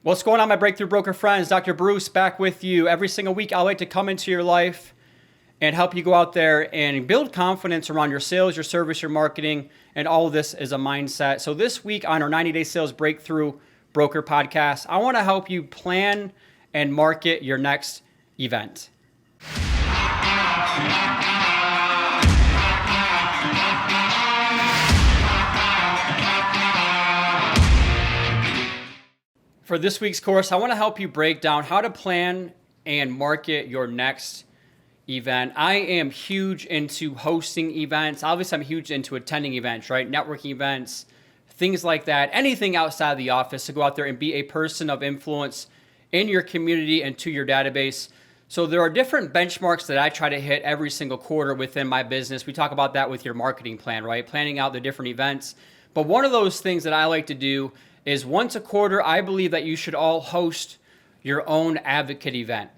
What's going on, my Breakthrough Broker friends? Dr. Bruce back with you. Every single week, I like to come into your life and help you go out there and build confidence around your sales, your service, your marketing, and all of this is a mindset. So this week on our 90-Day Sales Breakthrough Broker podcast, I want to help you plan and market your next event. For this week's course, I want to help you break down how to plan and market your next event. I am huge into hosting events. Obviously, I'm huge into attending events, right? Networking events, things like that. Anything outside of the office to go out there and be a person of influence in your community and to your database. So there are different benchmarks that I try to hit every single quarter within my business. We talk about that with your marketing plan, right? Planning out the different events. But one of those things that I like to do is once a quarter, I believe that you should all host your own advocate event.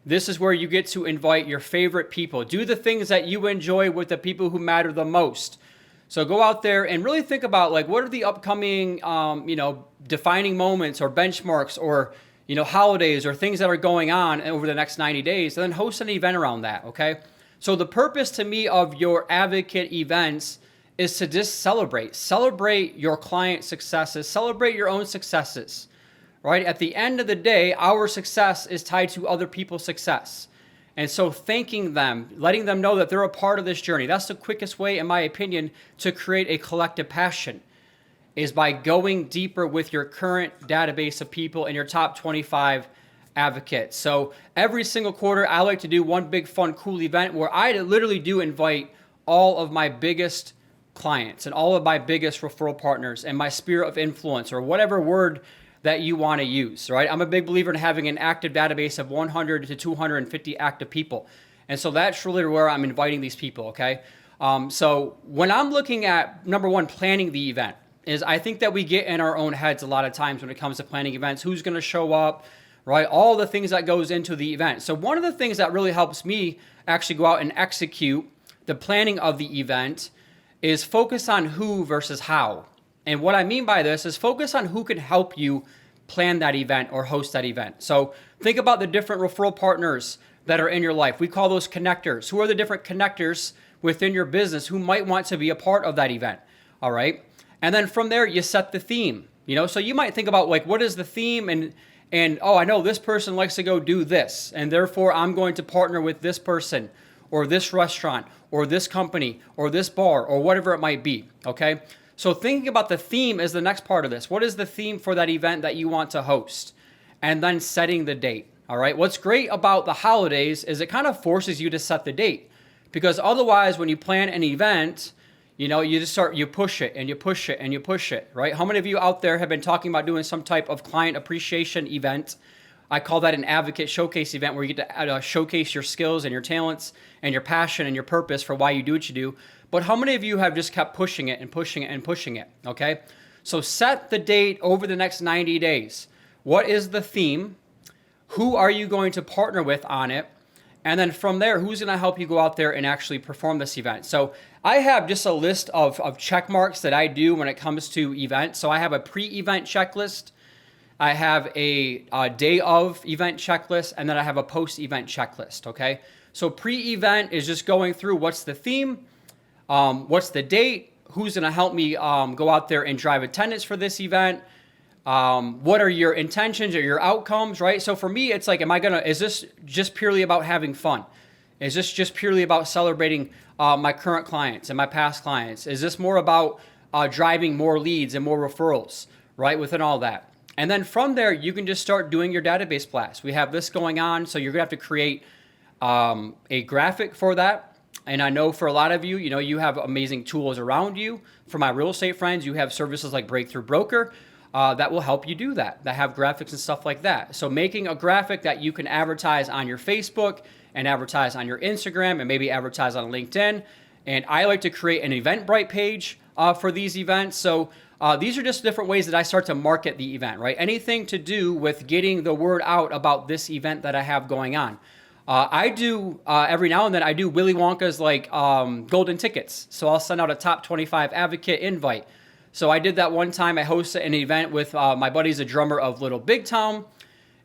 This is where you get to invite your favorite people. Do the things that you enjoy with the people who matter the most. So go out there and really think about what are the upcoming, defining moments or benchmarks or, holidays or things that are going on over the next 90 days, and then host an event around that, okay? So the purpose to me of your advocate events is to just celebrate your client successes, celebrate your own successes, right? At the end of the day, our success is tied to other people's success. And so thanking them, letting them know that they're a part of this journey, that's the quickest way, in my opinion, to create a collective passion, is by going deeper with your current database of people and your top 25 advocates. So every single quarter, I like to do one big, fun, cool event where I literally do invite all of my biggest clients and all of my biggest referral partners and my sphere of influence, or whatever word that you want to use, right? I'm a big believer in having an active database of 100 to 250 active people. And so that's really where I'm inviting these people, okay? So when I'm looking at, number one, planning the event, is I think that we get in our own heads a lot of times when it comes to planning events, who's going to show up, right? All the things that goes into the event. So one of the things that really helps me actually go out and execute the planning of the event is focus on who versus how. And what I mean by this is focus on who can help you plan that event or host that event. So think about the different referral partners that are in your life. We call those connectors. Who are the different connectors within your business who might want to be a part of that event? All right. And then from there, you set the theme. So you might think about what is the theme, and oh, I know this person likes to go do this, and therefore I'm going to partner with this person or this restaurant or this company or this bar or whatever it might be, okay? So thinking about the theme is the next part of this. What is the theme for that event that you want to host? And then setting the date, all right? What's great about the holidays is it kind of forces you to set the date, because otherwise when you plan an event, you push it and you push it and you push it, right? How many of you out there have been talking about doing some type of client appreciation event? I call that an advocate showcase event, where you get to showcase your skills and your talents and your passion and your purpose for why you do what you do. But how many of you have just kept pushing it and pushing it and pushing it, okay? So set the date over the next 90 days. What is the theme? Who are you going to partner with on it? And then from there, who's going to help you go out there and actually perform this event? So I have just a list of check marks that I do when it comes to events. So I have a pre-event checklist. I have a day of event checklist, and then I have a post-event checklist, okay? So pre-event is just going through what's the theme, what's the date, who's gonna help me go out there and drive attendance for this event, what are your intentions or your outcomes, right? So for me, it's is this just purely about having fun? Is this just purely about celebrating my current clients and my past clients? Is this more about driving more leads and more referrals, right, within all that? And then from there, you can just start doing your database blast. We have this going on, so you're gonna have to create a graphic for that. And I know for a lot of you, you have amazing tools around you. For my real estate friends, you have services like Breakthrough Broker that will help you do that have graphics and stuff like that. So making a graphic that you can advertise on your Facebook and advertise on your Instagram and maybe advertise on LinkedIn. And I like to create an Eventbrite page for these events. So these are just different ways that I start to market the event, right? Anything to do with getting the word out about this event that I have going on. I do, every now and then, I do Willy Wonka's golden tickets. So I'll send out a top 25 advocate invite So I did that one time. I hosted an event with my buddy's a drummer of Little Big Town,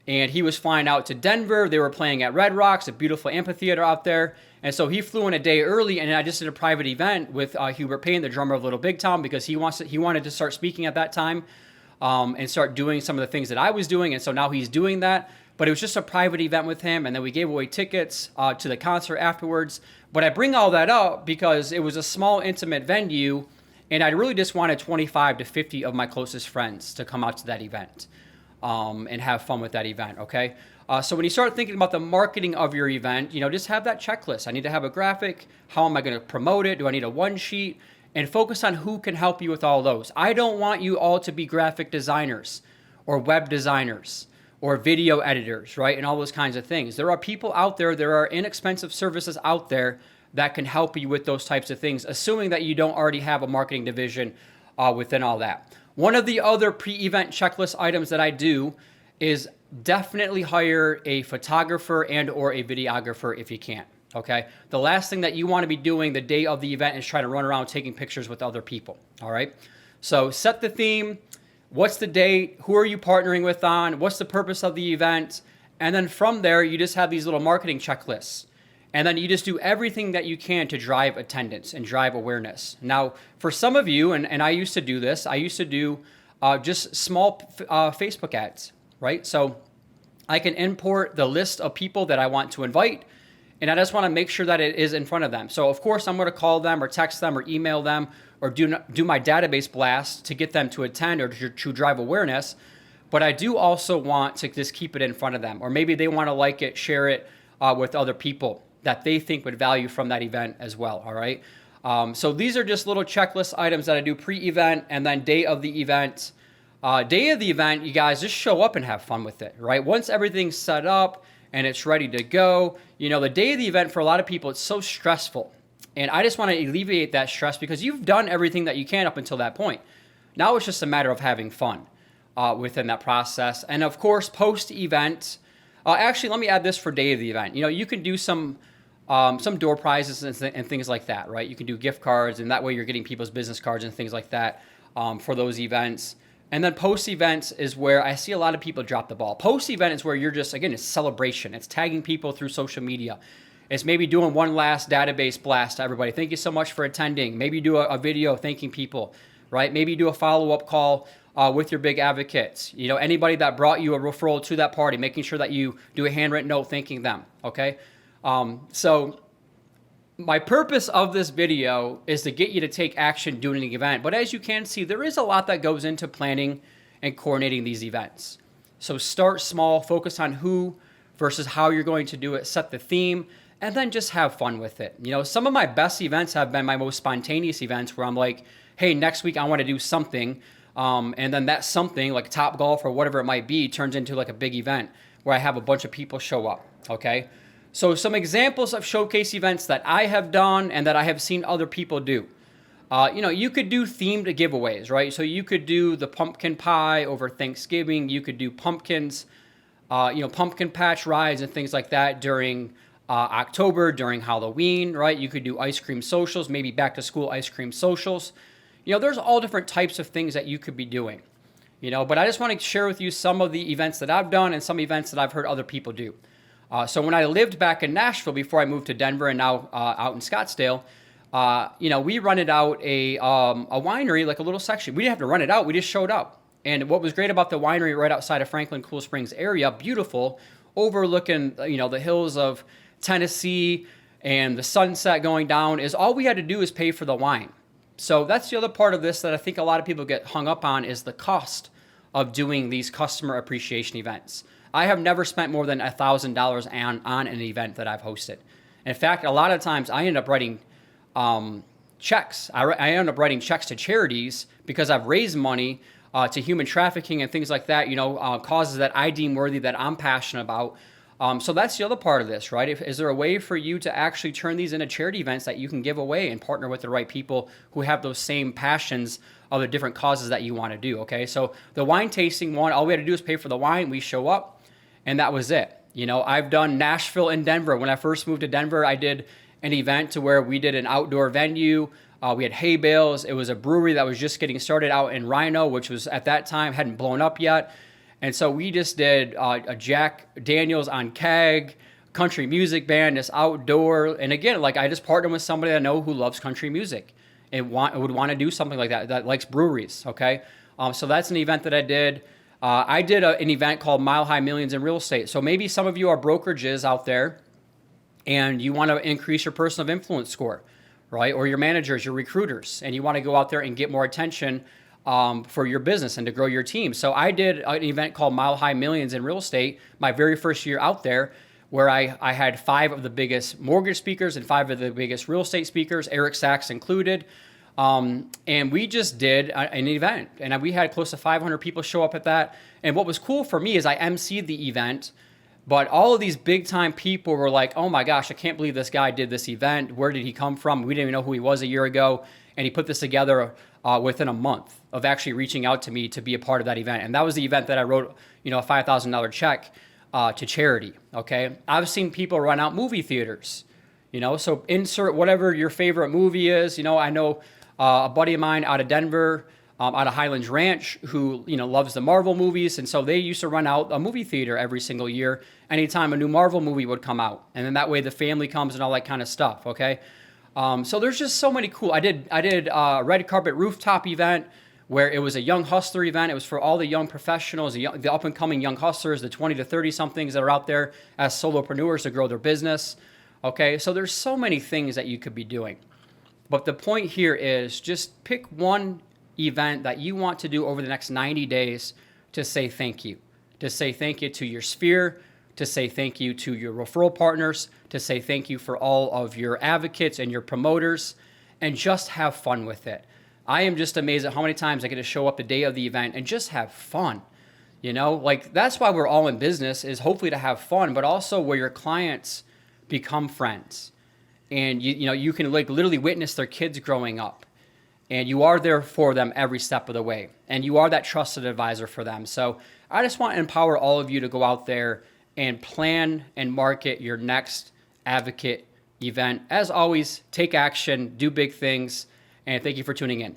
and he was flying out to Denver. They were playing at Red Rocks, a beautiful amphitheater out there. And so he flew in a day early, and I just did a private event with Hubert Payne, the drummer of Little Big Town, because he wanted to start speaking at that time and start doing some of the things that I was doing. And so now he's doing that. But it was just a private event with him, and then we gave away tickets to the concert afterwards. But I bring all that up because it was a small, intimate venue, and I really just wanted 25 to 50 of my closest friends to come out to that event. And have fun with that event, okay? So when you start thinking about the marketing of your event, just have that checklist. I need to have a graphic. How am I going to promote it? Do I need a one sheet? And focus on who can help you with all those. I don't want you all to be graphic designers or web designers or video editors, right? And all those kinds of things. There are people out there, there are inexpensive services out there that can help you with those types of things, assuming that you don't already have a marketing division within all that. One of the other pre-event checklist items that I do is definitely hire a photographer and or a videographer if you can, okay? The last thing that you want to be doing the day of the event is trying to run around taking pictures with other people, all right? So set the theme, what's the date, who are you partnering with on, what's the purpose of the event, and then from there, you just have these little marketing checklists. And then you just do everything that you can to drive attendance and drive awareness. Now, for some of you, and I used to do this, I used to do just small Facebook ads, right? So I can import the list of people that I want to invite, and I just want to make sure that it is in front of them. So of course, I'm going to call them or text them or email them or do my database blast to get them to attend or to drive awareness. But I do also want to just keep it in front of them, or maybe they want to like it, share it with other people that they think would value from that event as well, all right? So these are just little checklist items that I do pre-event and then day of the event. Day of the event, you guys just show up and have fun with it, right? Once everything's set up and it's ready to go, the day of the event for a lot of people, it's so stressful. And I just want to alleviate that stress because you've done everything that you can up until that point. Now it's just a matter of having fun within that process. And of course, post-event, actually, let me add this for day of the event. You can do some door prizes and things like that, right? You can do gift cards, and that way you're getting people's business cards and things like that for those events. And then post-events is where I see a lot of people drop the ball. Post-event is where you're just, again, it's celebration. It's tagging people through social media. It's maybe doing one last database blast to everybody. Thank you so much for attending. Maybe do a video thanking people, right? Maybe do a follow-up call with your big advocates. Anybody that brought you a referral to that party, making sure that you do a handwritten note thanking them, okay? So my purpose of this video is to get you to take action during the event. But as you can see, there is a lot that goes into planning and coordinating these events. So start small, focus on who versus how you're going to do it, set the theme, and then just have fun with it. Some of my best events have been my most spontaneous events where I'm like, hey, next week I want to do something. And then that something, like Top Golf or whatever it might be, turns into like a big event where I have a bunch of people show up, okay? So some examples of showcase events that I have done and that I have seen other people do. You could do themed giveaways, right? So you could do the pumpkin pie over Thanksgiving. You could do pumpkins, pumpkin patch rides and things like that during October, during Halloween, right? You could do ice cream socials, maybe back to school ice cream socials. There's all different types of things that you could be doing, but I just want to share with you some of the events that I've done and some events that I've heard other people do. So when I lived back in Nashville before I moved to Denver and now out in Scottsdale, we rented out a winery, like a little section. We didn't have to rent it out. We just showed up. And what was great about the winery right outside of Franklin Cool Springs area, beautiful, overlooking, the hills of Tennessee and the sunset going down, is all we had to do is pay for the wine. So that's the other part of this that I think a lot of people get hung up on is the cost of doing these customer appreciation events. I have never spent more than $1,000 on an event that I've hosted. In fact, a lot of times I end up writing checks. I end up writing checks to charities because I've raised money to human trafficking and things like that, causes that I deem worthy, that I'm passionate about. So that's the other part of this, right? Is there a way for you to actually turn these into charity events that you can give away and partner with the right people who have those same passions of the different causes that you want to do, okay? So the wine tasting one, all we had to do is pay for the wine. We show up, and that was it. I've done Nashville and Denver. When I first moved to Denver, I did an event to where we did an outdoor venue. We had hay bales. It was a brewery that was just getting started out in Rhino, which was at that time hadn't blown up yet. And so we just did a Jack Daniels on keg, country music band, this outdoor. And again, like I just partnered with somebody I know who loves country music and would want to do something like that likes breweries. Okay. So that's an event that I did. I did an event called Mile High Millions in Real Estate. So maybe some of you are brokerages out there and you want to increase your person of influence score, right? Or your managers, your recruiters, and you want to go out there and get more attention for your business and to grow your team. So I did an event called Mile High Millions in Real Estate, my very first year out there, where I had 5 of the biggest mortgage speakers and 5 of the biggest real estate speakers, Eric Sachs included. And we just did an event, and we had close to 500 people show up at that. And what was cool for me is I emceed the event, but all of these big time people were like, oh my gosh, I can't believe this guy did this event. Where did he come from? We didn't even know who he was a year ago. And he put this together within a month of actually reaching out to me to be a part of that event. And that was the event that I wrote, a $5,000 check to charity. Okay. I've seen people run out movie theaters, so insert whatever your favorite movie is. I know a buddy of mine out of Denver, out of Highlands Ranch, who loves the Marvel movies, and so they used to run out a movie theater every single year, anytime a new Marvel movie would come out, and then that way the family comes and all that kind of stuff. Okay, so there's just so many cool. I did a red carpet rooftop event where it was a young hustler event. It was for all the young professionals, the up and coming young hustlers, the 20 to 30 somethings that are out there as solopreneurs to grow their business. Okay, so there's so many things that you could be doing. But the point here is just pick one event that you want to do over the next 90 days to say thank you. To say thank you to your sphere, to say thank you to your referral partners, to say thank you for all of your advocates and your promoters, and just have fun with it. I am just amazed at how many times I get to show up the day of the event and just have fun. That's why we're all in business, is hopefully to have fun, but also where your clients become friends. And you can literally witness their kids growing up, and you are there for them every step of the way, and you are that trusted advisor for them. So I just want to empower all of you to go out there and plan and market your next advocate event. As always, take action, do big things, and thank you for tuning in.